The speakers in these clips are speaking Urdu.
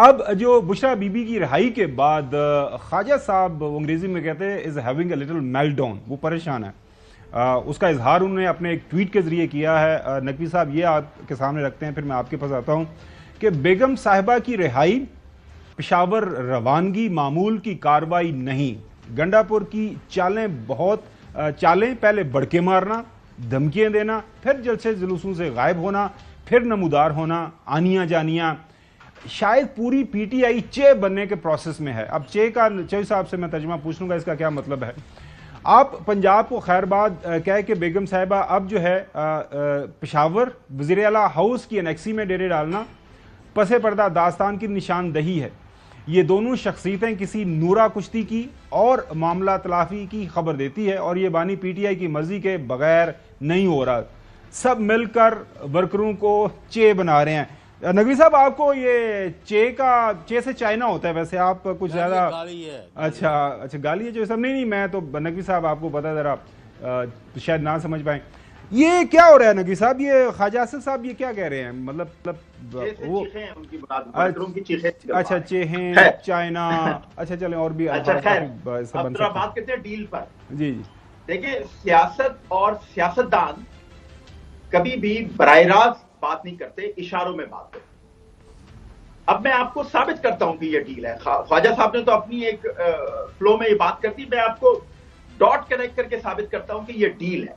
اب جو بشرا بی بی کی رہائی کے بعد خواجہ صاحب انگریزی میں کہتے ہیں is having a little melt down, وہ پریشان ہے. اس کا اظہار انہوں نے اپنے ایک ٹویٹ کے ذریعے کیا ہے. نقوی صاحب یہ آپ کے سامنے رکھتے ہیں، پھر میں آپ کے پاس آتا ہوں کہ بیگم صاحبہ کی رہائی پشاور روانگی معمول کی کاروائی نہیں. گنڈا پور کی چالیں پہلے بڑکے مارنا، دھمکیاں دینا، پھر جلسے جلوسوں سے غائب ہونا، پھر نمودار ہونا، آنیاں جانیاں. شاید پوری پی ٹی آئی چے بننے کے پروسیس میں ہے. اب چے کا چوئی صاحب سے میں ترجمہ پوچھ لوں گا اس کا کیا مطلب ہے. آپ پنجاب کو خیر باد کہہ کے بیگم صاحبہ اب جو ہے پشاور وزیر اعلیٰ ہاؤس کی انیکسی میں ڈیرے ڈالنا پس پردہ داستان کی نشاندہی ہے. یہ دونوں شخصیتیں کسی نورا کشتی کی اور معاملہ تلافی کی خبر دیتی ہے، اور یہ بانی پی ٹی آئی کی مرضی کے بغیر نہیں ہو رہا. سب مل کر ورکروں کو چے بنا رہے ہیں. نقوی صاحب آپ کو یہ چے سے چائنا ہوتا ہے، ویسے آپ کچھ زیادہ اچھا گالی ہے جو سب نہیں میں تو نقوی صاحب آپ کو پتا ذرا شاید نہ سمجھ پائیں. یہ کیا ہو رہا ہے نقوی صاحب؟ یہ خواجہ اسد صاحب یہ کیا کہہ رہے ہیں؟ مطلب وہ اچھا چیہیں چائنا، اچھا چلیں اور بھی بات کرتے ہیں ڈیل پر. جی جی دیکھیں، سیاست اور سیاستدان کبھی بھی براہ راست بات نہیں کرتے، اشاروں میں بات کرتے. اب میں آپ کو ثابت کرتا ہوں کہ یہ ڈیل ہے. خواجہ صاحب نے تو اپنی ایک فلو میں یہ بات کرتی، میں آپ کو ڈاٹ کنیکٹ کر کے ثابت کرتا ہوں کہ یہ ڈیل ہے.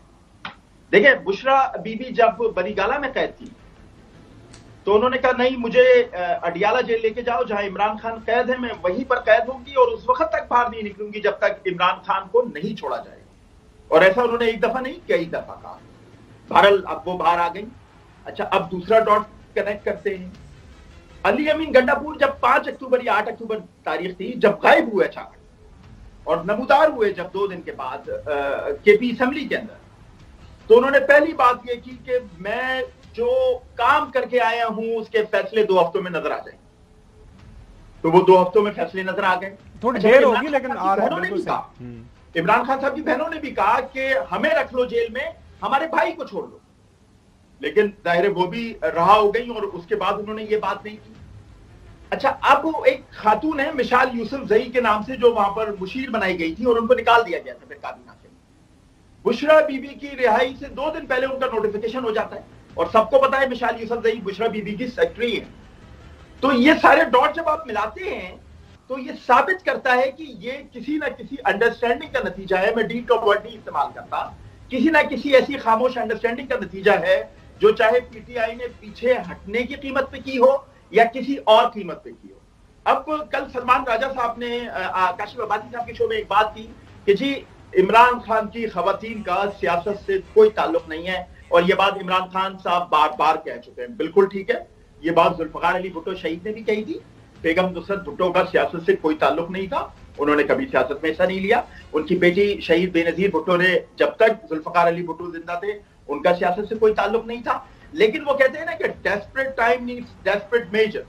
دیکھیں، بشرا بی بی جب بنی گالہ میں قید تھی تو انہوں نے کہا نہیں، مجھے اڈیالہ جیل لے کے جاؤ جہاں عمران خان قید ہے، میں وہیں پر قید ہوں گی اور اس وقت تک باہر نہیں نکلوں گی جب تک عمران خان کو نہیں چھوڑا جائے. اور ایسا انہوں نے ایک دفعہ نہیں کئی دفعہ کہا. بہرحال اب وہ باہر آ گئی. اچھا، اب دوسرا ڈاٹ کنیکٹ کرتے ہیں. علی امین گنڈا پور جب 5 اکتوبر یا 8 اکتوبر تاریخ تھی، جب غائب ہوئے اچانک اور نمودار ہوئے جب 2 دن کے بعد کے پی اسمبلی کے اندر، تو انہوں نے پہلی بات یہ کی کہ میں جو کام کر کے آیا ہوں اس کے فیصلے 2 ہفتوں میں نظر آ جائیں. تو وہ 2 ہفتوں میں فیصلے نظر آ گئے. تھوڑی دیر ہوگی لیکن عمران خان صاحب کی بہنوں نے بھی کہا کہ ہمیں رکھ لو جیل میں، ہمارے بھائی کو چھوڑ لو. لیکن ظاہر وہ بھی رہا ہو گئی اور اس کے بعد انہوں نے یہ بات نہیں کی. اچھا، اب ایک خاتون ہے مشال یوسف زئی کے نام سے جو وہاں پر مشیر بنائی گئی تھی اور ان کو نکال دیا گیا تھا پھر کابینہ سے. بشرا بی بی کی رہائی سے 2 دن پہلے ان کا نوٹیفیکیشن ہو جاتا ہے اور سب کو پتا ہے مشال یوسف زئی بشرا بی بی کی سیکرٹری ہے. تو یہ سارے ڈاٹ جب آپ ملاتے ہیں تو یہ ثابت کرتا ہے کہ یہ کسی نہ کسی انڈرسٹینڈنگ کا نتیجہ ہے. میں ڈی کا ورڈ نہیں استعمال کرتا. کسی نہ کسی ایسی خاموش انڈرسٹینڈنگ کا نتیجہ ہے جو چاہے پی ٹی آئی نے پیچھے ہٹنے کی قیمت پہ کی ہو یا کسی اور قیمت پہ کی ہو. اب کل سلمان راجہ صاحب نے کاشف عبادی صاحب کے شو میں ایک بات کی کہ جی عمران خان کی خواتین کا سیاست سے کوئی تعلق نہیں ہے، اور یہ بات عمران خان صاحب بار بار کہہ چکے ہیں. بالکل ٹھیک ہے، یہ بات ذوالفقار علی بھٹو شہید نے بھی کہی تھی. بیگم نصرت بھٹو کا سیاست سے کوئی تعلق نہیں تھا، انہوں نے کبھی سیاست میں حصہ نہیں لیا. ان کی بیٹی شہید بے نظیر بھٹو نے جب تک ذوالفقار علی بھٹو زندہ تھے ان کا سیاست سے کوئی تعلق نہیں تھا. لیکن وہ کہتے ہیں نا کہ desperate time needs desperate measure.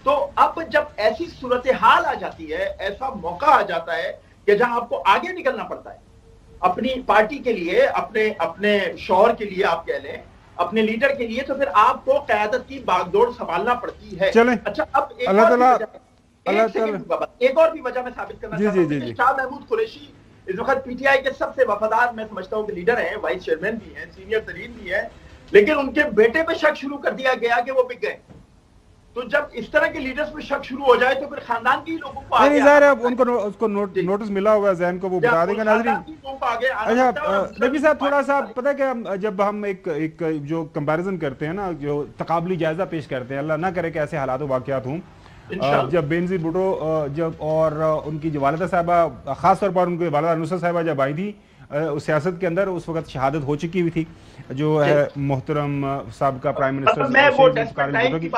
تو اب جب ایسی صورتحال آ جاتی ہے، ایسا موقع آ جاتا ہے کہ جہاں آپ کو آگے نکلنا پڑتا ہے اپنی پارٹی کے لیے، اپنے شوہر کے لیے، آپ کہہ لیں اپنے لیڈر کے لیے، تو پھر آپ کو قیادت کی باغ دوڑ سنبھالنا پڑتی ہے. اچھا، اب ایک اور بھی وجہ میں ثابت کرنا چاہتا ہوں کہ شاہ محمود قریشی اس وقت پی ٹی آئی کے سب سے وفادار میں سمجھتا ہوں کہ لیڈر ہیں، وائس چیئرمین بھی ہیں، سینئر ترین بھی ہیں، لیکن ان کے بیٹے پہ شک شروع کر دیا گیا کہ وہ بک گئے. تو جب اس طرح کے لیڈرز پہ شک شروع ہو جائے تو پھر خاندان کے لوگوں کو نہیں ظاہر ہے ان کو اس کو نوٹس ملا ہوگا ذہن کو، وہ بتا دیں گے ناظرین. اچھا نبی صاحب، تھوڑا سا پتہ ہے کہ جب ہم ایک جو کمپیریزن کرتے ہیں نا، جو تقابلی جائزہ پیش کرتے ہیں، اللہ نہ کرے کہ ایسے حالات و واقعات ہوں، جب بے نظیر بھٹو جب اور ان کی جو والدہ صاحبہ، خاص طور پر ان کی والدہ نصرت صاحبہ جب آئی تھی سیاست کے اندر، اس وقت شہادت ہو چکی ہوئی تھی جو ہے محترم سابقہ پرائم منسٹر کی.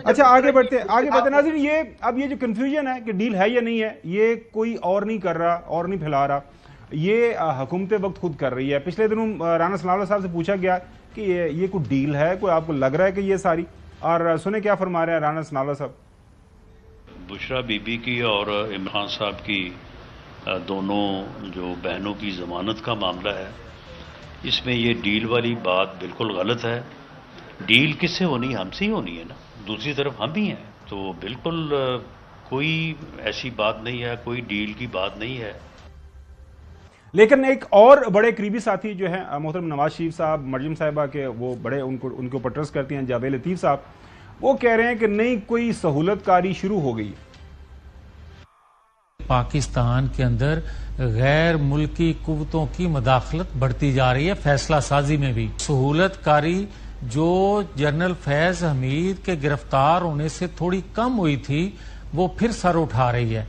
اچھا آگے بڑھتے ناظرین. یہ اب یہ جو کنفیوژن ہے کہ ڈیل ہے یا نہیں ہے، یہ کوئی اور نہیں کر رہا اور نہیں پھیلا رہا، یہ حکومت وقت خود کر رہی ہے. پچھلے دنوں رانا ثناء اللہ صاحب سے پوچھا گیا کہ یہ کوئی ڈیل ہے، کوئی آپ کو لگ رہا ہے کہ یہ ساری، اور سنیں کیا فرما رہے ہیں رانا ثناء اللہ صاحب. بشرا بی بی کی اور عمران صاحب کی دونوں جو بہنوں کی ضمانت کا معاملہ ہے، اس میں یہ ڈیل والی بات بالکل غلط ہے. ڈیل کس سے ہونی ہے؟ ہم سے ہی ہونی ہے نا. دوسری طرف ہم ہی ہیں، تو تو بالکل کوئی ایسی بات نہیں ہے, کوئی ڈیل کی بات نہیں ہے. لیکن ایک اور بڑے قریبی ساتھی جو ہیں محترم نواز شریف صاحب, مریم صاحبہ کے وہ بڑے ان کے اوپر ٹرسٹ کرتی ہیں, جاوید لطیف صاحب, وہ کہہ رہے ہیں کہ نہیں کوئی سہولت کاری شروع ہو گئی. پاکستان کے اندر غیر ملکی قوتوں کی مداخلت بڑھتی جا رہی ہے, فیصلہ سازی میں بھی. سہولت کاری جو جنرل فیض حمید کے گرفتار ہونے سے تھوڑی کم ہوئی تھی وہ پھر سر اٹھا رہی ہے.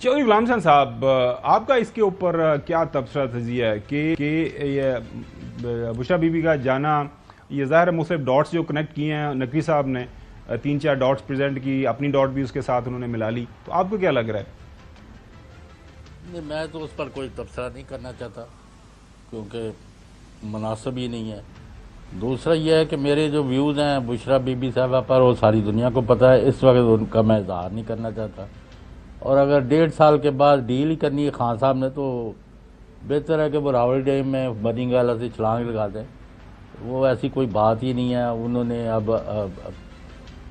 چودھری غلام حسین صاحب, آپ کا اس کے اوپر کیا تبصرہ تجزیہ ہے کہ یہ بشرا بی بی کا جانا, یہ ظاہر ہے مختلف ڈاٹس جو کنیکٹ کیے ہیں نقوی صاحب نے, 3-4 ڈاٹس پریزنٹ کی, اپنی ڈاٹ بھی اس کے ساتھ انہوں نے ملا لی, تو آپ کو کیا لگ رہا ہے؟ نہیں, میں تو اس پر کوئی تبصرہ نہیں کرنا چاہتا کیونکہ مناسب ہی نہیں ہے. دوسرا یہ ہے کہ میرے جو ویوز ہیں بشرا بی بی صاحبہ پر وہ ساری دنیا کو پتہ ہے, اس وقت ان کا میں اظہار نہیں کرنا چاہتا. اور اگر 1.5 سال کے بعد ڈیل ہی کرنی ہے خان صاحب نے تو بہتر ہے کہ وہ راول ڈیم میں بنی گالا سے چھلانگ لگا دیں. وہ ایسی کوئی بات ہی نہیں ہے. انہوں نے اب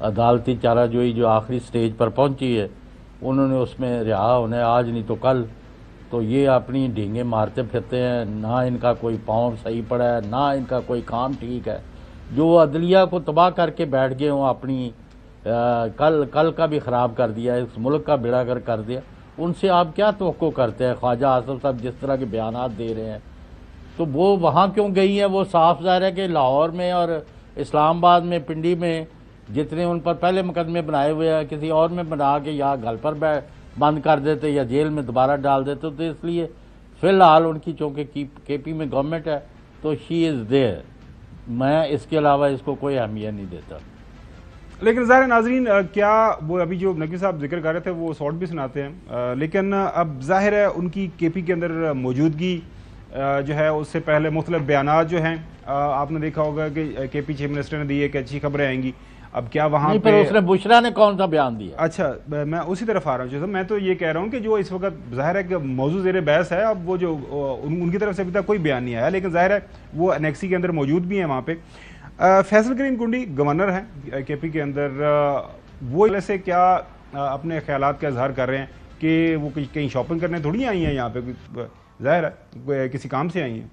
عدالتی چارہ جوئی جو آخری سٹیج پر پہنچی ہے انہوں نے اس میں رہا ہونا ہے, آج نہیں تو کل. تو یہ اپنی ڈھینگیں مارتے پھرتے ہیں, نہ ان کا کوئی پاؤں صحیح پڑا ہے نہ ان کا کوئی کام ٹھیک ہے. جو عدلیہ کو تباہ کر کے بیٹھ گئے ہوں, اپنی کل کا بھی خراب کر دیا, اس ملک کا بیڑا گر کر دیا, ان سے آپ کیا توقع کرتے ہیں؟ خواجہ آصف صاحب جس طرح کے بیانات دے رہے ہیں تو وہ وہاں کیوں گئی ہیں؟ وہ صاف ظاہر ہے کہ لاہور میں اور اسلام آباد میں, پنڈی میں جتنے ان پر پہلے مقدمے بنائے ہوئے ہیں کسی اور میں بنا کے یا گھر پر بند کر دیتے یا جیل میں دوبارہ ڈال دیتے. تو اس لیے فی الحال ان کی چونکہ کے پی میں گورنمنٹ ہے تو شی از دیئر. میں اس کے علاوہ اس کو کوئی اہمیت نہیں دیتا. لیکن ظاہر ناظرین, کیا وہ ابھی جو نقوی صاحب ذکر کر رہے تھے وہ شارٹ بھی سناتے ہیں, لیکن اب ظاہر ہے ان کی کے پی کے اندر موجودگی جو ہے اس سے پہلے مختلف بیانات جو ہیں آپ نے دیکھا ہوگا کہ کے پی چیف منسٹر نے دی ہے کہ اچھی خبریں آئیں گی. اب کیا وہاں پہ اس نے بشرا نے کون سا بیان دیا؟ اچھا, میں اسی طرف آ رہا ہوں. میں تو یہ کہہ رہا ہوں کہ جو اس وقت ظاہر ہے کہ موضوع زیر بحث ہے, اب وہ جو ان کی طرف سے ابھی تک کوئی بیان نہیں آیا, لیکن ظاہر ہے وہ انیکسی کے اندر موجود بھی ہیں وہاں پہ. فیصل کریم کنڈی گورنر ہیں کے پی کے اندر, وہ سے کیا اپنے خیالات کا اظہار کر رہے ہیں کہ وہ کہیں شاپنگ کرنے تھوڑی آئی ہیں یہاں پہ, ظاہر ہے کسی کام سے آئی ہیں.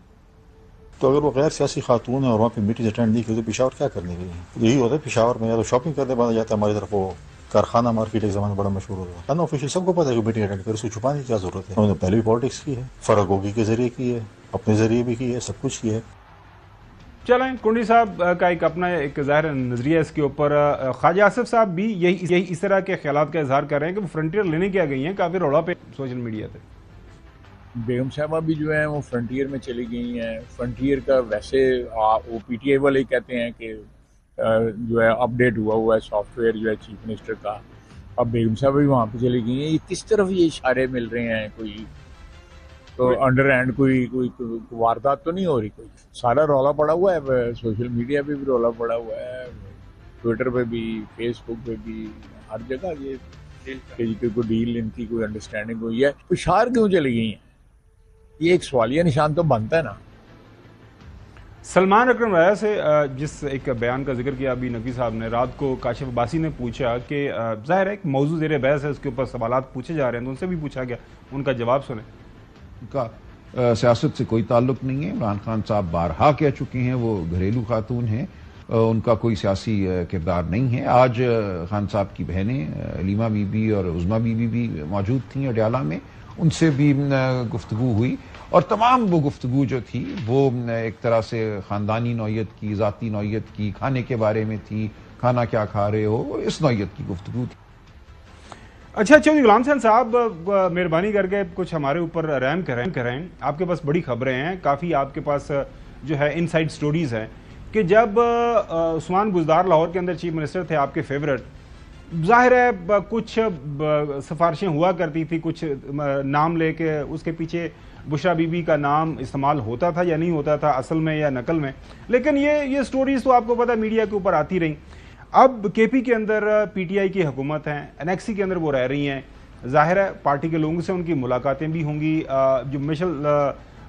تو اگر وہ غیر سیاسی خاتون ہے اور وہاں پہ میٹنگ اٹینڈ نہیں کی تو پشاور کیا کرنے گئی ہیں؟ یہی ہوتا ہے پشاور میں, یا تو شاپنگ کرنے بنا جاتا ہے ہماری طرف. وہ کارخانہ مارکیٹ ایک زمانے بڑا مشہور ہوتا ہے, ان آفیشیل سب کو پتہ ہے کہ میٹنگ اٹینڈ کرے, اس کو چھپانے کی کیا ضرورت ہے؟ انہوں نے پہلے بھی پالیٹکس کی ہے, فرق ہوگی کے ذریعے کی ہے, اپنے ذریعے بھی کی ہے, سب کچھ کی ہے. چلیں, کنڈی صاحب کا ایک اپنا ایک ظاہر نظریہ اس کے اوپر. خواجہ آصف صاحب بھی یہی اس طرح کے خیالات کا اظہار کر رہے ہیں کہ وہ فرنٹیئر لینے کیا گئی ہیں, کافی روڑا پہ سوشل میڈیا پہ. بیگم صاحبہ بھی جو ہیں وہ فرنٹیئر میں چلی گئی ہیں. فرنٹیئر کا ویسے وہ پی ٹی آئی والے کہتے ہیں کہ جو ہے اپ ڈیٹ ہوا ہے سافٹ ویئر جو ہے چیف منسٹر کا. اب بیگم صاحبہ بھی وہاں پہ چلی گئی ہیں. یہ کس طرف یہ اشارے مل رہے ہیں؟ کوئی تو انڈر ہینڈ کوئی واردات تو نہیں ہو رہی؟ کوئی سارا رولا پڑا ہوا ہے, سوشل میڈیا پہ بھی رولا پڑا ہوا ہے, ٹویٹر پہ بھی, فیس بک پہ بھی, ہر جگہ یہ کوئی ڈیل ان کی کوئی انڈرسٹینڈنگ ہوئی ہے. پشاور کیوں چلی گئی ہیں؟ یہ ایک سوالیہ نشان تو بنتا ہے نا. سلمان اکرم رایا سے جس ایک بیان کا ذکر کیا ابھی نقوی صاحب نے, رات کو کاشف عباسی نے پوچھا کہ ظاہر ہے ایک موضوع زیر بحث ہے, اس کے اوپر سوالات پوچھے جا رہے ہیں, تو ان سے بھی پوچھا گیا, ان کا جواب سنیں. ان کا سیاست سے کوئی تعلق نہیں ہے. عمران خان صاحب بارہا کہہ چکے ہیں وہ گھریلو خاتون ہیں, ان کا کوئی سیاسی کردار نہیں ہے. آج خان صاحب کی بہنیں علیمہ بی بی اور عظمیٰ بی بی بھی موجود تھیں اڈیالہ میں, ان سے بھی گفتگو ہوئی, اور تمام وہ گفتگو جو تھی وہ ایک طرح سے خاندانی نوعیت کی, ذاتی نوعیت کی, کھانے کے بارے میں تھی, کھانا کیا کھا رہے ہو, اس نوعیت کی گفتگو تھی. اچھا چودھری غلام حسین صاحب, مہربانی کر کے کچھ ہمارے اوپر رحم کریں. آپ کے پاس بڑی خبریں ہیں, کافی آپ کے پاس جو ہے ان سائڈ سٹوریز ہیں کہ جب عثمان بزدار لاہور کے اندر چیف منسٹر تھے آپ کے فیورٹ, ظاہر ہے کچھ سفارشیں ہوا کرتی تھی, کچھ نام لے کے اس کے پیچھے بشرا بی بی کا نام استعمال ہوتا تھا یا نہیں ہوتا تھا اصل میں یا نقل میں, لیکن یہ سٹوریز تو آپ کو پتہ میڈیا کے اوپر آتی رہیں. اب کے پی کے اندر پی ٹی آئی کی حکومت ہیں, انیکسی کے اندر وہ رہ رہی ہیں, ظاہر ہے پارٹی کے لوگوں سے ان کی ملاقاتیں بھی ہوں گی, جو مشل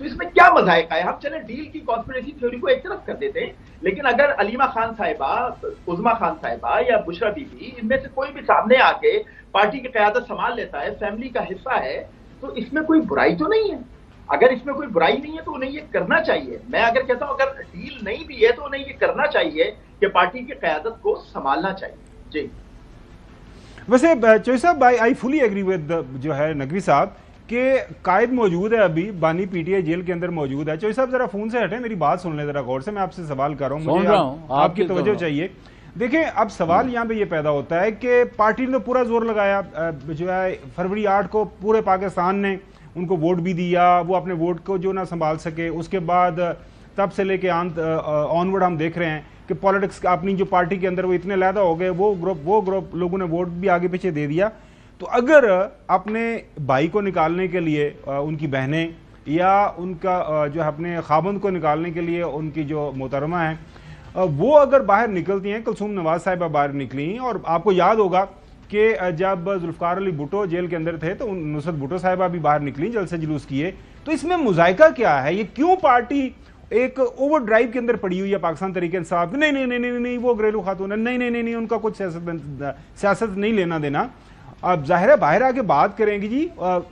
تو اس میں کیا مذائقہ ہے؟ ہم چلیں ڈیل کی کانسپریسی تھیوری کو ایک طرف کر دیتے ہیں، لیکن اگر علیمہ خان صاحبہ، عظما خان صاحبہ یا بشرا بی بی، ان میں سے کوئی بھی سامنے آ کے پارٹی کی قیادت سنبھال لیتا ہے، فیملی کا حصہ ہے، تو اس میں کوئی برائی تو نہیں ہے؟ اگر اس میں کوئی برائی نہیں ہے تو انہیں یہ کرنا چاہیے. میں اگر کہتا ہوں اگر ڈیل نہیں بھی ہے تو انہیں یہ کرنا چاہیے کہ پارٹی کی قیادت کو سنبھالنا چاہیے. جی ویسے چوہی صاحب آئی فلی ایگری ود جو ہے نقوی صاحب کہ قائد موجود ہے، ابھی بانی پی ٹی آئی جیل کے اندر موجود ہے. چوہی صاحب ذرا فون سے ہٹیں، میری بات سن لیں ذرا غور سے، میں آپ سے سوال کر رہا ہوں، مجھے آپ کی توجہ چاہیے. دیکھیں اب سوال یہاں پہ یہ پیدا ہوتا ہے کہ پارٹی نے پورا زور لگایا، جو ہے فروری 8 کو پورے پاکستان نے ان کو ووٹ بھی دیا، وہ اپنے ووٹ کو جو نہ سنبھال سکے. اس کے بعد تب سے لے کے آنورڈ ہم دیکھ رہے ہیں کہ پالیٹکس اپنی جو پارٹی کے اندر وہ اتنے علیحدہ ہو گئے، وہ گروپ لوگوں نے ووٹ بھی آگے پیچھے دے دیا. تو اگر اپنے بھائی کو نکالنے کے لیے ان کی بہنیں یا ان کا جو اپنے خاوند کو نکالنے کے لیے ان کی جو محترمہ ہیں وہ اگر باہر نکلتی ہیں، کلثوم نواز صاحبہ باہر نکلی، اور آپ کو یاد ہوگا کہ جب ذوالفقار علی بھٹو جیل کے اندر تھے تو نصرت بھٹو صاحبہ بھی باہر نکلی، جلسے جلوس کیے. تو اس میں مذائقہ کیا ہے؟ یہ کیوں پارٹی ایک اوور ڈرائیو کے اندر پڑی ہوئی ہے پاکستان تحریک انصاف؟ نہیں نہیں نہیں نہیں نہیں وہ گھریلو خاتون ہے، نہیں نہیں نہیں ان کا کچھ سیاست نہیں لینا دینا. اب ظاہر ہے باہر آ کے بات کریں گی جی،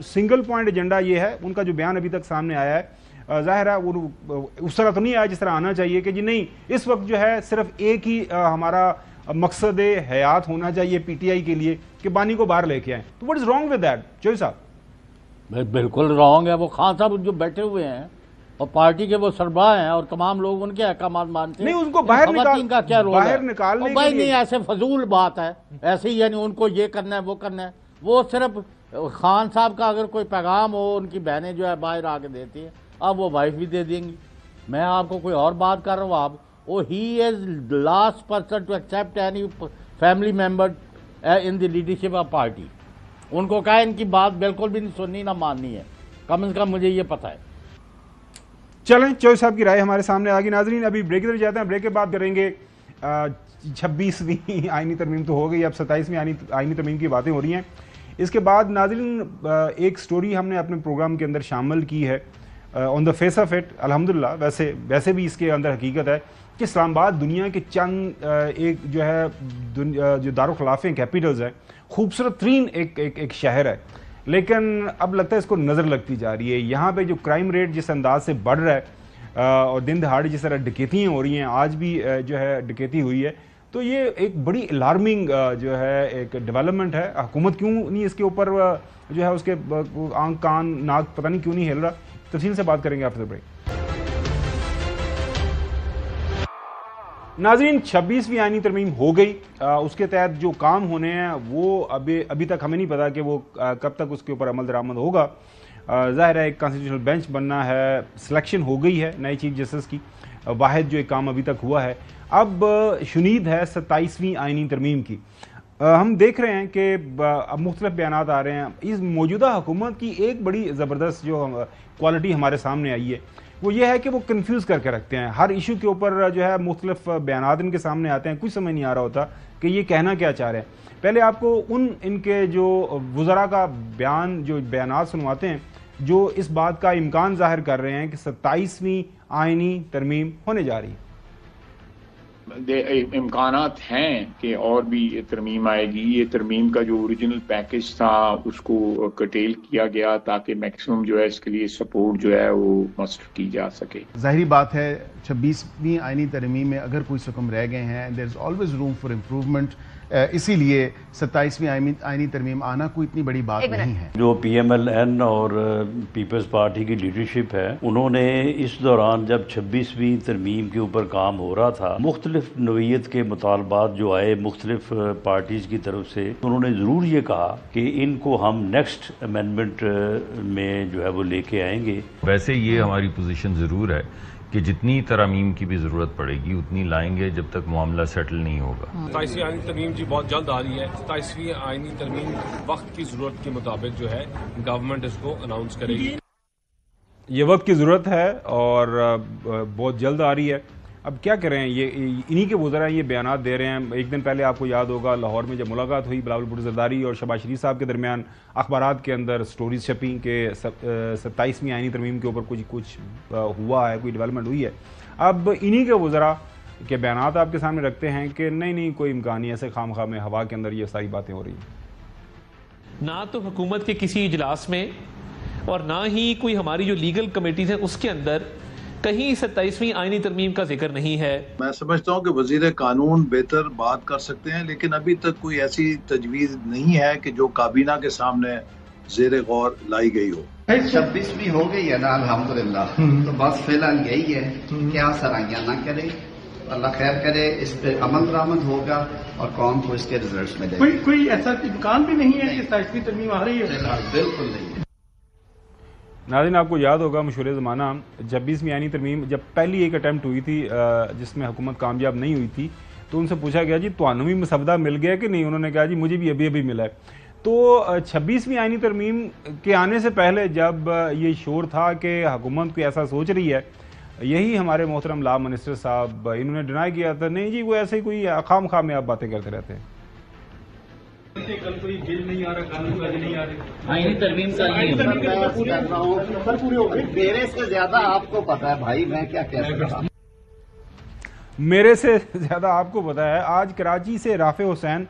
سنگل پوائنٹ ایجنڈا یہ ہے، ان کا جو بیان ابھی تک سامنے آیا ہے ظاہر ہے وہ اس طرح تو نہیں آیا جس طرح آنا چاہیے کہ جی نہیں اس وقت جو ہے صرف ایک ہی ہمارا مقصد حیات ہونا چاہیے پی ٹی آئی کے لیے کہ بانی کو باہر لے کے آئیں. تو what is wrong with that چوہی صاحب؟ بالکل رانگ ہے. وہ خان صاحب جو بیٹھے ہوئے ہیں اور پارٹی کے وہ سربراہ ہیں اور تمام لوگ ان کے احکامات مانتے ہیں، نہیں ان کو باہر نکالنے بھائی نہیں، ایسے فضول بات ہے ایسے ہی، یعنی ان کو یہ کرنا ہے وہ کرنا ہے. وہ صرف خان صاحب کا اگر کوئی پیغام ہو ان کی بہنیں جو ہے باہر آ کے دیتی ہیں، اب وہ وائف بھی دے دیں گی. میں آپ کو کوئی اور بات کر رہا ہوں، آپ he is the last person to accept any family member in the leadership of party. ان کو کہا ان کی بات بالکل بھی نہیں سننی نہ ماننی ہے، کم از کم مجھے یہ پتہ ہے. چلیں چوہی صاحب کی رائے ہمارے سامنے آ گئی. ناظرین ابھی بریک ادھر جاتے ہیں، بریک کے بعد کریں گے 26ویں آئینی ترمیم تو ہو گئی، اب 27ویں آئینی ترمیم کی باتیں ہو رہی ہیں. اس کے بعد ناظرین ایک سٹوری ہم نے اپنے پروگرام کے اندر شامل کی ہے آن دا فیس آف اٹ. الحمدللہ ویسے بھی اس کے اندر حقیقت ہے کہ اسلام آباد دنیا کے چند ایک جو ہے جو دارالخلافیں کیپٹلز ہیں، خوبصورت ترین ایک شہر ہے، لیکن اب لگتا ہے اس کو نظر لگتی جا رہی ہے. یہاں پہ جو کرائم ریٹ جس انداز سے بڑھ رہا ہے اور دن دہاڑے جس طرح ڈکیتیاں ہو رہی ہیں، آج بھی جو ہے ڈکیتی ہوئی ہے، تو یہ ایک بڑی الارمنگ جو ہے ایک ڈیولپمنٹ ہے. حکومت کیوں نہیں اس کے اوپر جو ہے اس کے آنکھ کان ناک پتہ نہیں کیوں نہیں ہل رہا؟ تفصیل سے بات کریں گے آفٹر بریک. ناظرین 26ویں آئینی ترمیم ہو گئی، اس کے تحت جو کام ہونے ہیں وہ ابھی تک ہمیں نہیں پتا کہ وہ کب تک اس کے اوپر عمل درآمد ہوگا. ظاہر ہے ایک کانسٹیٹیوشنل بینچ بننا ہے، سلیکشن ہو گئی ہے نئے چیف جسٹس کی، واحد جو ایک کام ابھی تک ہوا ہے. اب شنید ہے 27ویں آئینی ترمیم کی. ہم دیکھ رہے ہیں کہ اب مختلف بیانات آ رہے ہیں. اس موجودہ حکومت کی ایک بڑی زبردست جو کوالٹی ہمارے سامنے آئی ہے وہ یہ ہے کہ وہ کنفیوز کر کے رکھتے ہیں. ہر ایشو کے اوپر جو ہے مختلف بیانات ان کے سامنے آتے ہیں، کچھ سمجھ نہیں آ رہا ہوتا کہ یہ کہنا کیا چاہ رہے ہیں. پہلے آپ کو ان کے جو وزراء کا جو بیانات سنواتے ہیں جو اس بات کا امکان ظاہر کر رہے ہیں کہ 27ویں آئینی ترمیم ہونے جا رہی ہے. امکانات ہیں کہ اور بھی ترمیم آئے گی. یہ ترمیم کا جو اوریجنل پیکج تھا اس کو کٹیل کیا گیا تاکہ میکسیمم جو ہے اس کے لیے سپورٹ جو ہے وہ مسٹر کی جا سکے. ظاہری بات ہے 26ویں آئینی ترمیم میں اگر کوئی رقم رہ گئے ہیں there is always room for improvement. اسی لیے 27ویں آئینی ترمیم آنا کوئی اتنی بڑی بات نہیں ہے. جو پی ایم ایل این اور پیپلز پارٹی کی لیڈرشپ ہے انہوں نے اس دوران جب 26ویں ترمیم کے اوپر کام ہو رہا تھا مختلف نوعیت کے مطالبات جو آئے مختلف پارٹیز کی طرف سے، انہوں نے ضرور یہ کہا کہ ان کو ہم نیکسٹ امینڈمنٹ میں جو ہے وہ لے کے آئیں گے. ویسے یہ ہماری پوزیشن ضرور ہے کہ جتنی ترامیم کی بھی ضرورت پڑے گی اتنی لائیں گے جب تک معاملہ سیٹل نہیں ہوگا. 27ویں آئینی ترمیم جی بہت جلد آ رہی ہے. 27ویں آئینی ترمیم وقت کی ضرورت کے مطابق جو ہے گورنمنٹ اس کو اناؤنس کرے گی. یہ وقت کی ضرورت ہے اور بہت جلد آ رہی ہے. اب کیا کریں؟ یہ انہی کے وزراء یہ بیانات دے رہے ہیں. ایک دن پہلے آپ کو یاد ہوگا لاہور میں جب ملاقات ہوئی بلاول بھٹو زرداری اور شہباز شریف صاحب کے درمیان، اخبارات کے اندر سٹوریز چھپیں کہ 27ویں آئینی ترمیم کے اوپر کچھ ہوا ہے، کوئی ڈیولپمنٹ ہوئی ہے. اب انہی کے وزراء کے بیانات آپ کے سامنے رکھتے ہیں کہ نہیں کوئی امکان نہیں، ایسے خام خواہ میں ہوا کے اندر یہ ساری باتیں ہو رہی ہیں. نہ تو حکومت کے کسی اجلاس میں اور نہ ہی کوئی ہماری جو لیگل کمیٹیز ہیں اس کے اندر کہیں 27ویں آئینی ترمیم کا ذکر نہیں ہے. میں سمجھتا ہوں کہ وزیر قانون بہتر بات کر سکتے ہیں، لیکن ابھی تک کوئی ایسی تجویز نہیں ہے کہ جو کابینہ کے سامنے زیر غور لائی گئی ہو. 26ویں ہو گئی ہے نا الحمدللہ، تو بس فی الحال یہی ہے کہ آپ سرائیاں نہ کریں، اللہ خیر کرے، اس پہ عمل درآمد ہوگا اور قوم کو اس کے ریزلٹس ملے. کوئی ایسا امکان بھی نہیں ہے کہ 27ویں ترمیم آ رہی ہے؟ بالکل نہیں. ناظرین آپ کو یاد ہوگا مشہور زمانہ 26ویں آئینی ترمیم جب پہلی ایک اٹیمپٹ ہوئی تھی جس میں حکومت کامیاب نہیں ہوئی تھی، تو ان سے پوچھا گیا جی تو بھی مسودہ مل گیا کہ نہیں؟ انہوں نے کہا جی مجھے بھی ابھی ملا ہے. تو 26ویں آئینی ترمیم کے آنے سے پہلے جب یہ شور تھا کہ حکومت کوئی ایسا سوچ رہی ہے، یہی ہمارے محترم لا منسٹر صاحب انہوں نے ڈینائی کیا تھا، نہیں جی وہ ایسے ہی کوئی خام خواہ میں آپ باتیں کرتے رہتے ہیں. کل کوئی بل نہیں آ رہا، قانون کا نہیں آ رہا، آئینی ترمیم کا میرے سے زیادہ آپ کو پتا ہے بھائی، میں کیا کہہ سکتا ہوں. میرے سے زیادہ آپ کو پتا ہے. آج کراچی سے رافع حسین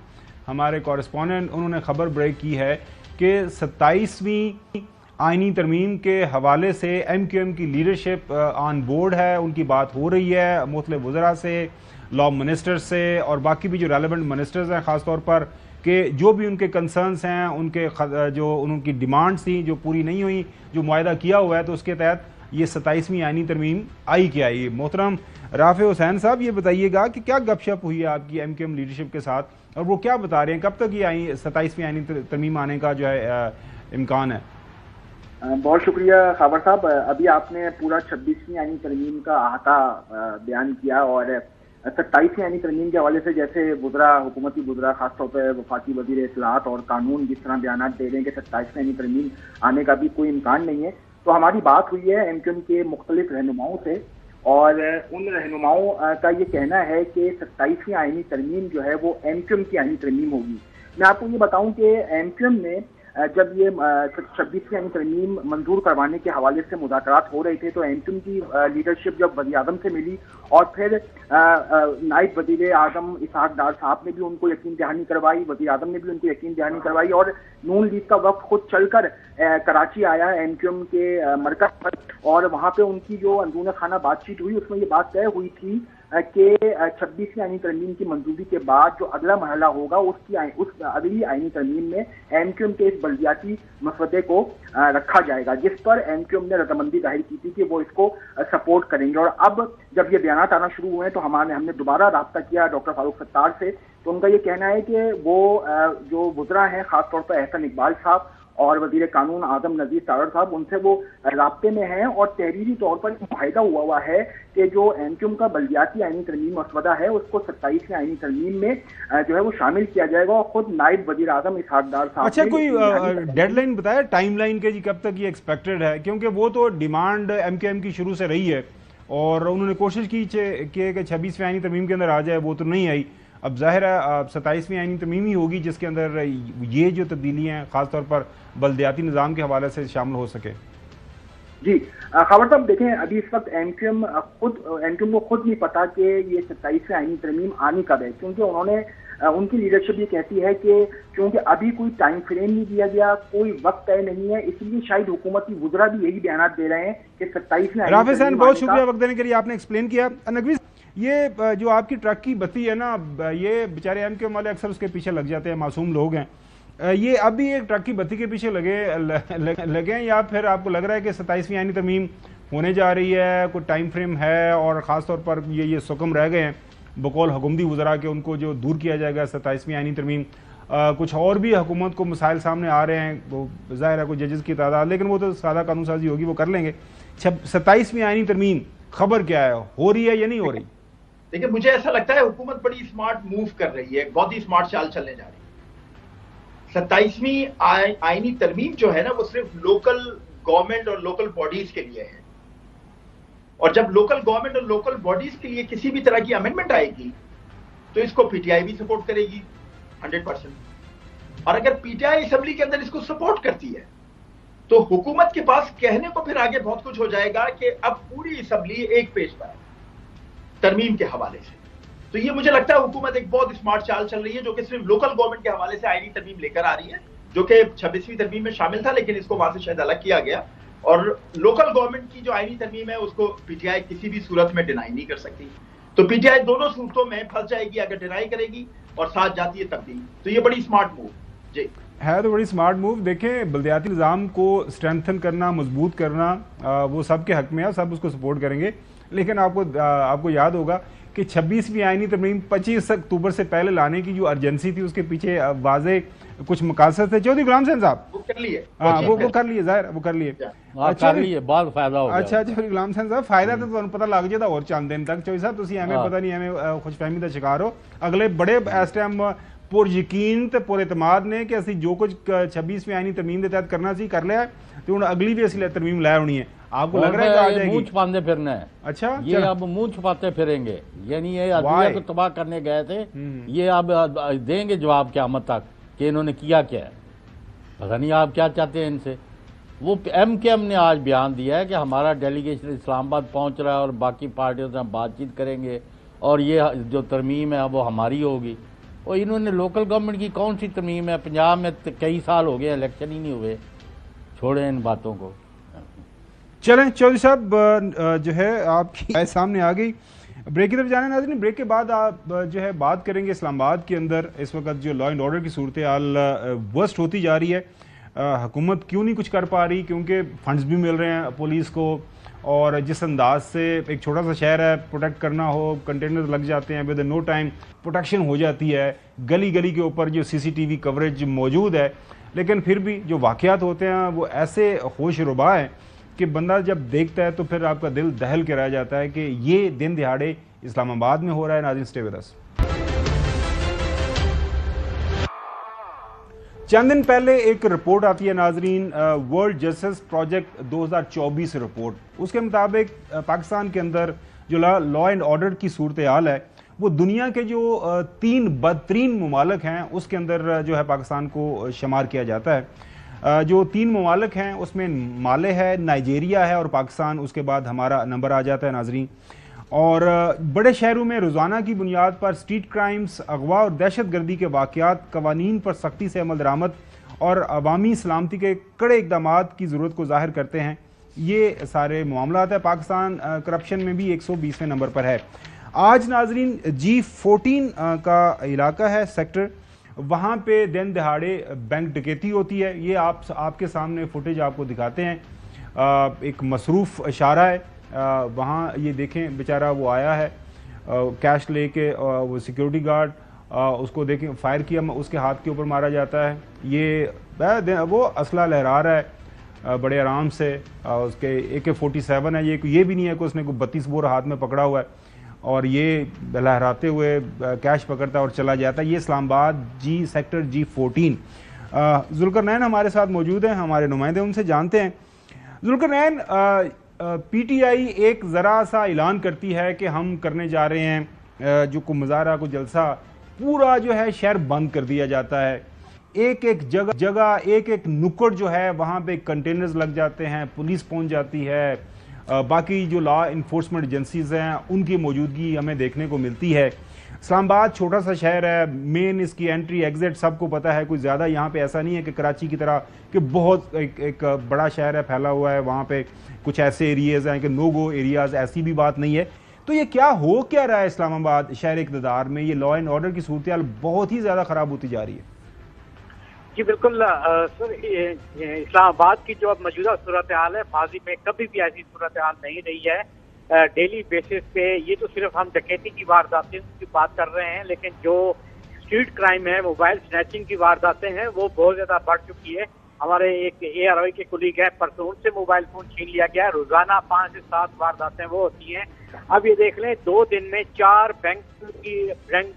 ہمارے کورسپونڈنٹ، انہوں نے خبر بریک کی ہے کہ 27ویں آئینی ترمیم کے حوالے سے ایم کیو ایم کی لیڈرشپ آن بورڈ ہے، ان کی بات ہو رہی ہے مختلف وزراء سے، لا منسٹر سے اور باقی بھی جو ریلیونٹ منسٹرز ہیں، خاص طور پر کہ جو بھی ان کے کنسرنز ہیں، ان کے جو ان کی ڈیمانڈز تھیں جو پوری نہیں ہوئی، جو معاہدہ کیا ہوا ہے، تو اس کے تحت یہ 27ویں آئینی ترمیم آئی کیا آئی. محترم رافع حسین صاحب یہ بتائیے گا کہ کیا گپ شپ ہوئی ہے آپ کی ایم کیو ایم لیڈرشپ کے ساتھ، اور وہ کیا بتا رہے ہیں کب تک یہ 27ویں آئینی ترمیم آنے کا جو ہے امکان ہے؟ بہت شکریہ خاور صاحب. ابھی آپ نے پورا 26ویں آئینی ترمیم کا احاطہ بیان کیا، اور 27ویں آئینی ترمیم کے حوالے سے جیسے وزراء، حکومتی وزراء، خاص طور پہ وفاقی وزیر اطلاعات اور قانون جس طرح بیانات دے رہے ہیں کہ 27ویں آئینی ترمیم آنے کا بھی کوئی امکان نہیں ہے، تو ہماری بات ہوئی ہے ایم کیو ایم کے مختلف رہنماؤں سے، اور ان رہنماؤں کا یہ کہنا ہے کہ 27ویں آئینی ترمیم جو ہے وہ ایم کیو ایم کی آئینی ترمیم ہوگی. میں آپ کو یہ بتاؤں کہ ایم کیو ایم نے جب یہ 26ویں آئینی ترمیم منظور کروانے کے حوالے سے مذاکرات ہو رہے تھے، تو ایم کیو ایم کی لیڈرشپ جب وزیر اعظم سے ملی اور پھر نائب وزیر اعظم اسحاق ڈار صاحب نے بھی ان کو یقین دہانی کروائی، وزیر اعظم نے بھی ان کو یقین دہانی کروائی، اور نون لیگ کا وفد خود چل کر کراچی آیا ایم کیو ایم کے مرکز پر، اور وہاں پہ ان کی جو اندرون خانہ بات چیت ہوئی اس میں یہ بات طے ہوئی تھی کہ 26ویں آئینی ترمیم کی منظوری کے بعد جو اگلا مرحلہ ہوگا اس اگلی آئینی ترمیم میں ایم کیو ایم کے اس بلدیاتی مسودے کو رکھا جائے گا، جس پر ایم کیو ایم نے رضامندی ظاہر کی تھی کہ وہ اس کو سپورٹ کریں گے. اور اب جب یہ بیانات آنا شروع ہوئے تو ہم نے دوبارہ رابطہ کیا ڈاکٹر فاروق ستار سے، تو ان کا یہ کہنا ہے کہ وہ جو وزراء ہیں خاص طور پر احسن اقبال صاحب اور وزیر قانون اعظم نذیر تارڑ صاحب، ان سے وہ رابطے میں ہیں، اور تحریری طور پر معاہدہ ہوا ہے کہ جو ایم کیو ایم کا بلدیاتی آئینی ترمیم مسودہ ہے اس کو 27ویں آئینی ترمیم میں جو ہے وہ شامل کیا جائے گا. اور خود نائب وزیر اعظم اسحاق ڈار صاحب اچھا کوئی ڈیڈ لائن بتایا ٹائم لائن کے جی کب تک یہ ایکسپیکٹڈ ہے؟ کیونکہ وہ تو ڈیمانڈ ایم کیو ایم کی شروع سے رہی ہے اور انہوں نے کوشش کی کہ 26ویں آئینی ترمیم کے اندر آ جائے، وہ تو نہیں آئی. اب ظاہر ہے 27ویں آئینی ترمیم ہی ہوگی جس کے اندر یہ جو تبدیلیاں خاص طور پر بلدیاتی نظام کے حوالے سے شامل ہو سکے. جی خبر صاحب دیکھیں، ابھی اس وقت ایم کیو ایم کو خود نہیں پتا کہ یہ 27ویں آئینی ترمیم آنی کب ہے، کیونکہ انہوں نے ان کی لیڈرشپ یہ کہتی ہے کہ کیونکہ ابھی کوئی ٹائم فریم نہیں دیا گیا، کوئی وقت طے نہیں ہے، اس لیے شاید حکومتی وزراء بھی یہی بیانات دے رہے ہیں کہ 27ویں. رافع حسین بہت شکریہ وقت دینے کے لیے، آپ نے ایکسپلین کیا. نقوی یہ جو آپ کی ٹرک کی بتی ہے نا، یہ بیچارے ایم کیو ایم والے اکثر اس کے پیچھے لگ جاتے ہیں، معصوم لوگ ہیں، یہ اب بھی ایک ٹرک کی بتی کے پیچھے لگے ہیں، یا پھر آپ کو لگ رہا ہے کہ 27ویں آئینی ترمیم ہونے جا رہی ہے، کوئی ٹائم فریم ہے، اور خاص طور پر یہ سکم رہ گئے ہیں بقول حکومتی وزراء کہ ان کو جو دور کیا جائے گا 27ویں آئینی ترمیم؟ کچھ اور بھی حکومت کو مسائل سامنے آ رہے ہیں، وہ ظاہر ہے کوئی ججز کی تعداد، لیکن وہ تو سادہ قانون سازی ہوگی، وہ کر لیں گے. 27ویں آئینی ترمیم خبر کیا ہے، ہو رہی ہے یا نہیں ہو رہی؟ دیکھیں مجھے ایسا لگتا ہے حکومت بڑی اسمارٹ موو کر رہی ہے، بہت ہی اسمارٹ چال چلنے جا رہی ہے. 27ویں آئینی ترمیم جو ہے نا وہ صرف لوکل گورنمنٹ اور لوکل باڈیز کے لیے ہے. اور جب لوکل گورنمنٹ اور لوکل باڈیز کے لیے کسی بھی طرح کی امینڈمنٹ آئے گی تو اس کو پی ٹی آئی بھی سپورٹ کرے گی 100%. اور اگر پی ٹی آئی اسمبلی کے اندر اس کو سپورٹ کرتی ہے تو حکومت کے پاس کہنے کو پھر آگے بہت کچھ ہو جائے گا کہ اب پوری اسمبلی ایک پیج پر ہے ترمیم کے حوالے سے. تو یہ مجھے لگتا ہے حکومت ایک بہت اسمارٹ چال چل رہی ہے جو کہ صرف لوکل گورنمنٹ کے حوالے سے آئینی ترمیم لے کر آ رہی ہے, جو کہ 26ویں ترمیم میں شامل تھا لیکن اس کو وہاں سے شاید الگ کیا گیا. اور لوکل گورنمنٹ کی جو آئینی ترمیم ہے اس کو پی ٹی آئی کسی بھی صورت میں ڈینائی نہیں کر سکتی. تو پی ٹی آئی دونوں صورتوں میں پھنس جائے گی, اگر ڈینائی کرے گی اور ساتھ جاتی ہے تبدیلی. تو یہ بڑی اسمارٹ موو جی ہے, تو بڑی اسمارٹ موو. دیکھیں بلدیاتی نظام کو اسٹرینتھن کرنا, مضبوط کرنا, وہ سب کے حق میں ہے, سب اس کو سپورٹ کریں گے. لیکن آپ کو یاد ہوگا کہ 26ویں آئینی ترمیم 25 اکتوبر سے پہلے لانے کی جو ارجنسی تھی اس کے پیچھے واضح کچھ مقاصد تھے. چودھری غلام حسین صاحب وہ کر لیے, وہ کر لیے, ظاہر وہ کر لیے. بہت فائدہ ہو گیا. اچھا چودھری غلام حسین صاحب فائدہ تو تمہیں پتہ لگ جاتا اور چند دن تک. چودھری صاحب تسی ہمیں پتہ نہیں ہمیں خوش فہمی دا شکار ہو. اگلے بڑے اس ٹائم پر یقین تے پر اعتماد نے کہ اسی جو کچھ 26ویں آئینی ترمیم دے تحت کرنا سی کر لیا ہے, تو ہن اگلی بھی اسی ترمیم لائے ہونی ہے. آپ کو لگ رہا ہے کہ آ جائے گی؟ منہ چھپاندے پھرنا ہے. اچھا یہ اب منہ چھپاتے پھریں گے, یعنی یہ عدلیہ کو تباہ کرنے گئے تھے, یہ اب دیں گے جواب قیامت تک کہ انہوں نے کیا کیا ہے. پتہ نہیں آپ کیا چاہتے ہیں ان سے. وہ ایم کے ایم نے آج بیان دیا ہے کہ ہمارا ڈیلیگیشن اسلام آباد پہنچ رہا ہے اور باقی پارٹیوں سے ہم بات چیت کریں گے اور یہ جو ترمیم ہے وہ ہماری ہوگی. اور انہوں نے لوکل گورنمنٹ کی کون سی ترمیم ہے؟ پنجاب میں کئی سال ہو گئے الیکشن ہی نہیں ہوئے. چھوڑیں ان باتوں کو. چلیں چودھری صاحب جو ہے آپ کی سامنے آ گئی. بریک کی طرف جانے ناظرین, بریک کے بعد آپ جو ہے بات کریں گے اسلام آباد کے اندر اس وقت جو لا اینڈ آرڈر کی صورتحال ورسٹ ہوتی جا رہی ہے. حکومت کیوں نہیں کچھ کر پا رہی؟ کیونکہ فنڈز بھی مل رہے ہیں پولیس کو, اور جس انداز سے ایک چھوٹا سا شہر ہے, پروٹیکٹ کرنا ہو, کنٹینرز لگ جاتے ہیں, ود نو ٹائم پروٹیکشن ہو جاتی ہے, گلی گلی کے اوپر جو سی سی ٹی وی کوریج موجود ہے. لیکن پھر بھی جو واقعات ہوتے ہیں وہ ایسے ہوش ربا ہیں کہ بندہ جب دیکھتا ہے تو پھر آپ کا دل دہل کے رہ جاتا ہے کہ یہ دن دہاڑے اسلام آباد میں ہو رہا ہے. ناظرین اسٹے ود اس. چند دن پہلے ایک رپورٹ آتی ہے ناظرین, ورلڈ جسٹس پروجیکٹ 2024 رپورٹ. اس کے مطابق پاکستان کے اندر جو لا اینڈ آرڈر کی صورتحال ہے وہ دنیا کے جو 3 بدترین ممالک ہیں اس کے اندر جو ہے پاکستان کو شمار کیا جاتا ہے. جو 3 ممالک ہیں اس میں مالے ہے, نائجیریا ہے اور پاکستان, اس کے بعد ہمارا نمبر آ جاتا ہے ناظرین. اور بڑے شہروں میں روزانہ کی بنیاد پر سٹریٹ کرائمز, اغوا اور دہشت گردی کے واقعات, قوانین پر سختی سے عمل درآمد اور عوامی سلامتی کے کڑے اقدامات کی ضرورت کو ظاہر کرتے ہیں. یہ سارے معاملات ہیں. پاکستان کرپشن میں بھی 120ویں نمبر پر ہے. آج ناظرین G14 کا علاقہ ہے, سیکٹر, وہاں پہ دن دہاڑے بینک ڈکیتی ہوتی ہے. یہ آپ کے سامنے فوٹیج آپ کو دکھاتے ہیں. ایک مصروف اشارہ ہے وہاں, یہ دیکھیں بیچارہ وہ آیا ہے کیش لے کے, وہ سیکیورٹی گارڈ اس کو دیکھیں فائر کیا, اس کے ہاتھ کے اوپر مارا جاتا ہے. یہ وہ اسلحہ لہرا رہا ہے بڑے آرام سے, اس کے AK-47 ہے. یہ بھی نہیں ہے کہ اس نے کوئی 32 بور ہاتھ میں پکڑا ہوا ہے اور یہ لہراتے ہوئے کیش پکڑتا ہے اور چلا جاتا ہے. یہ اسلام آباد سیکٹر G14. ذوالقرنین ہمارے ساتھ موجود ہیں, ہمارے نمائندے, ان سے جانتے ہیں. ذوالقرنین, پی ٹی آئی ایک ذرا سا اعلان کرتی ہے کہ ہم کرنے جا رہے ہیں جو کو مظاہرہ کو جلسہ, پورا جو ہے شہر بند کر دیا جاتا ہے. ایک جگہ ایک نکڑ جو ہے وہاں پہ کنٹینرز لگ جاتے ہیں, پولیس پہنچ جاتی ہے, باقی جو لا انفورسمنٹ ایجنسیز ہیں ان کی موجودگی ہمیں دیکھنے کو ملتی ہے. اسلام آباد چھوٹا سا شہر ہے, مین اس کی انٹری ایگزٹ سب کو پتہ ہے, کوئی زیادہ یہاں پہ ایسا نہیں ہے کہ کراچی کی طرح کہ بہت ایک بڑا شہر ہے, پھیلا ہوا ہے, وہاں پہ کچھ ایسے ایریاز ہیں کہ نو گو ایریاز, ایسی بھی بات نہیں ہے. تو یہ کیا ہو کیا رہا ہے اسلام آباد شہر اقتدار میں؟ یہ لا اینڈ آرڈر کی صورتحال بہت ہی زیادہ خراب ہوتی جا رہی ہے. جی بالکل سر, اسلام آباد کی جو اب موجودہ صورتحال ہے ماضی میں کبھی بھی ایسی صورتحال نہیں رہی ہے. ڈیلی بیسس پہ یہ تو صرف ہم ڈکیتی کی وارداتیں کی بات کر رہے ہیں, لیکن جو اسٹریٹ کرائم ہے, موبائل سنیچنگ کی وارداتیں ہیں, وہ بہت زیادہ بڑھ چکی ہے. ہمارے ایک ARI کے کلیگ ہے, پرسوں سے موبائل فون چھین لیا گیا ہے. روزانہ 5 سے 7 وارداتیں وہ ہوتی ہیں. اب یہ دیکھ لیں 2 دن میں 4 بینک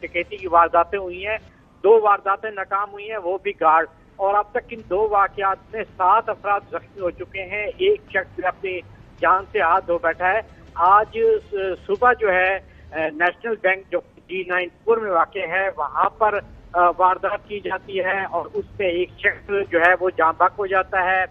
ڈکیتی کی وارداتیں ہوئی ہیں, 2 وارداتیں ناکام ہوئی ہیں, وہ بھی گارڈ. اور اب تک ان 2 واقعات میں 7 افراد زخمی ہو چکے ہیں. ایک شخص اپنی جان سے ہاتھ دھو بیٹھا ہے. آج صبح جو ہے نیشنل بینک جو G9 پور میں واقع ہے وہاں پر واردات کی جاتی ہے اور اس پہ ایک شخص جو ہے وہ جاں بحق ہو جاتا ہے،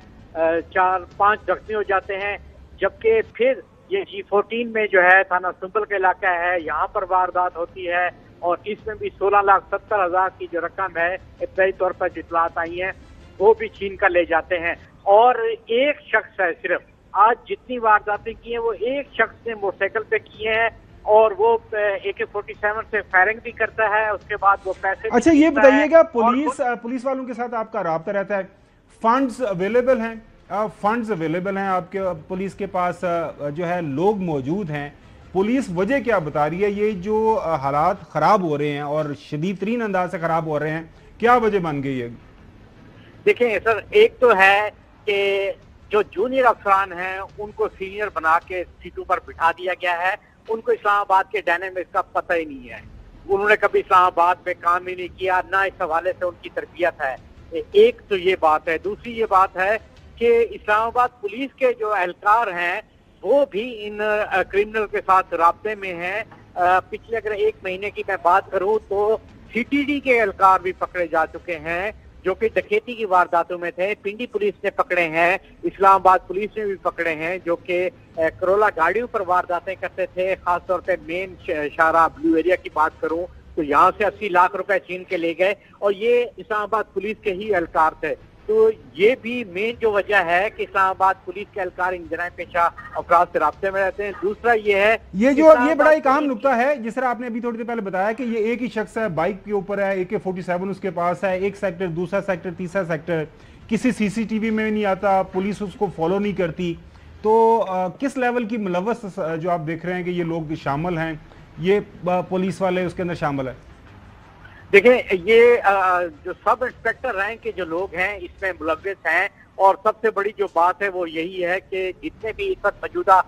4-5 زخمی ہو جاتے ہیں، جبکہ پھر یہ G14 میں جو ہے تھانہ سنبل کا علاقہ ہے یہاں پر واردات ہوتی ہے اور اس میں بھی 16,70,000 کی جو رقم ہے ابتدائی طور پر جو اطلاعات آئی ہیں وہ بھی چھین کر لے جاتے ہیں۔ اور ایک شخص ہے صرف آج جتنی وارداتیں کی ہیں وہ ایک شخص نے موٹر سائیکل پہ کیے ہیں اور وہ AK-47 سے فائرنگ بھی کرتا ہے، اس کے بعد وہ پیسے۔ اچھا یہ بتائیے گا پولیس والوں کے ساتھ آپ کا رابطہ رہتا ہے، فنڈز اویلیبل ہیں؟ فنڈز اویلیبل ہیں آپ کے پولیس کے پاس، جو ہے لوگ موجود ہیں، پولیس وجہ کیا بتا رہی ہے یہ جو حالات خراب ہو رہے ہیں اور شدید ترین انداز سے خراب ہو رہے ہیں، کیا وجہ بن گئی ہے؟ دیکھیں سر، ایک تو ہے کہ جو جونیئر افسران ہیں ان کو سینئر بنا کے سیٹوں پر بٹھا دیا گیا ہے، ان کو اسلام آباد کے ڈائنامکس کا پتہ ہی نہیں ہے، انہوں نے کبھی اسلام آباد میں کام ہی نہیں کیا، نہ اس حوالے سے ان کی تربیت ہے۔ ایک تو یہ بات ہے، دوسری یہ بات ہے کہ اسلام آباد پولیس کے جو اہلکار ہیں وہ بھی ان کرمنل کے ساتھ رابطے میں ہیں۔ پچھلے اگر 1 مہینے کی میں بات کروں تو CTD کے اہلکار بھی پکڑے جا چکے ہیں جو کہ ڈکیتی کی وارداتوں میں تھے، پنڈی پولیس نے پکڑے ہیں، اسلام آباد پولیس نے بھی پکڑے ہیں جو کہ کرولا گاڑیوں پر وارداتیں کرتے تھے، خاص طور پہ مین شاہراہ بلو ایریا کی بات کروں تو یہاں سے 80 لاکھ روپے چھین کے لے گئے اور یہ اسلام آباد پولیس کے ہی اہلکار تھے۔ تو یہ بھی مین جو وجہ ہے کہ اسلام آباد پولیس کے اہلکار ان جرائم پیشہ افراد سے رابطے میں رہتے ہیں۔ دوسرا یہ ہے یہ بڑا ایک اہم نکتہ ہے، جس طرح آپ نے ابھی تھوڑی دیر پہلے بتایا کہ یہ ایک ہی شخص ہے، بائک کے اوپر ہے، AK-47 اس کے پاس ہے، ایک سیکٹر، دوسرا سیکٹر، تیسرا سیکٹر، کسی CCTV میں نہیں آتا، پولیس اس کو فالو نہیں کرتی، تو کس لیول کی ملوث جو آپ دیکھ رہے ہیں کہ یہ لوگ شامل ہیں، یہ پولیس والے اس کے اندر شامل ہے؟ دیکھیں یہ جو سب انسپیکٹر رینک کے جو لوگ ہیں اس میں ملوث ہیں اور سب سے بڑی جو بات ہے وہ یہی ہے کہ جتنے بھی اس وقت موجودہ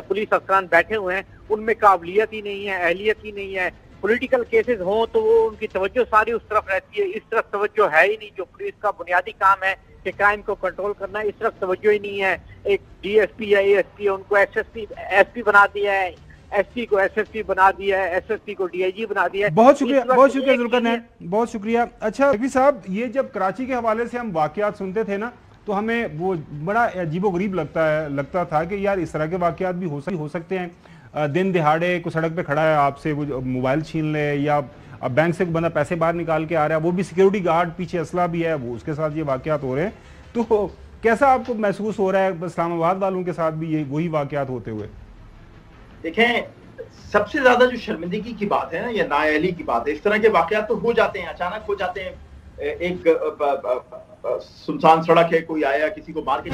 پولیس افسران بیٹھے ہوئے ہیں ان میں قابلیت ہی نہیں ہے، اہلیت ہی نہیں ہے۔ پولیٹیکل کیسز ہوں تو وہ ان کی توجہ ساری اس طرف رہتی ہے، اس طرف توجہ ہے ہی نہیں۔ جو پولیس کا بنیادی کام ہے کہ کرائم کو کنٹرول کرنا، اس طرف توجہ ہی نہیں ہے۔ ایک DSP یا ASP ان کو SP بنا دیا ہے، SP کو SSP بنا دیا ہے، SSP کو DIG بنا دیا ہے۔ بہت شکریہ ذوالقرنین، بہت شکریہ۔ اچھا رفیع صاحب، یہ جب کراچی کے حوالے سے ہم واقعات سنتے تھے نا تو ہمیں وہ بڑا عجیب و غریب لگتا تھا کہ یار اس طرح کے واقعات بھی ہو سکتے ہیں، دن دہاڑے کو سڑک پہ کھڑا ہے آپ سے وہ موبائل چھین لے، یا بینک سے بندہ پیسے باہر نکال کے آ رہا ہے، وہ بھی سیکیورٹی گارڈ پیچھے اسلحہ بھی ہے، وہ اس کے ساتھ یہ واقعات ہو رہے ہیں، تو کیسا آپ کو محسوس ہو رہا ہے اسلام آباد والوں کے ساتھ بھی وہی واقعات ہوتے ہوئے؟ دیکھیں سب سے زیادہ جو شرمندگی کی بات ہے نا یا نااہلی کی بات ہے، اس طرح کے واقعات تو ہو جاتے ہیں، اچانک ہو جاتے ہیں، ایک سنسان سڑک ہے، کوئی آیا کسی کو مار کے